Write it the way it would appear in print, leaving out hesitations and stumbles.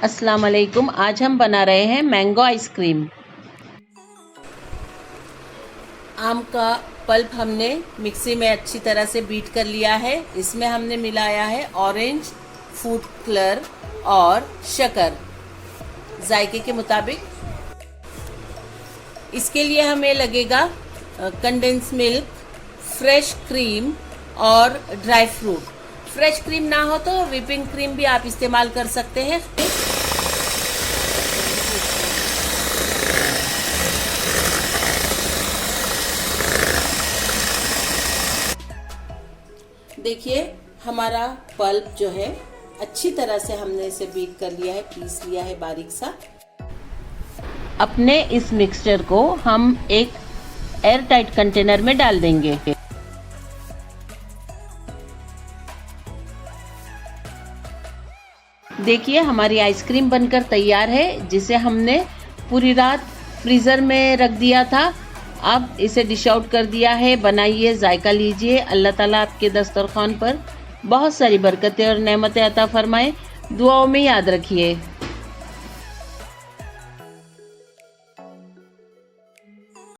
अस्सलाम वालेकुम। आज हम बना रहे हैं मैंगो आइसक्रीम। आम का पल्प हमने मिक्सी में अच्छी तरह से बीट कर लिया है। इसमें हमने मिलाया है ऑरेंज फूड कलर और शक्कर जायके के मुताबिक। इसके लिए हमें लगेगा कंडेंस मिल्क, फ्रेश क्रीम और ड्राई फ्रूट। फ्रेश क्रीम ना हो तो व्हिपिंग क्रीम भी आप इस्तेमाल कर सकते हैं। देखिए हमारा पल्प जो है अच्छी तरह से हमने इसे बीट कर लिया है, पीस लिया है बारीक सा। अपने इस मिक्सचर को हम एक एयर टाइट कंटेनर में डाल देंगे। देखिए हमारी आइसक्रीम बनकर तैयार है, जिसे हमने पूरी रात फ्रीज़र में रख दिया था। अब इसे डिश आउट कर दिया है। बनाइए, जायका लीजिए। अल्लाह ताला आपके दस्तरखान पर बहुत सारी बरकतें और नेमतें अता फरमाए। दुआओं में याद रखिए।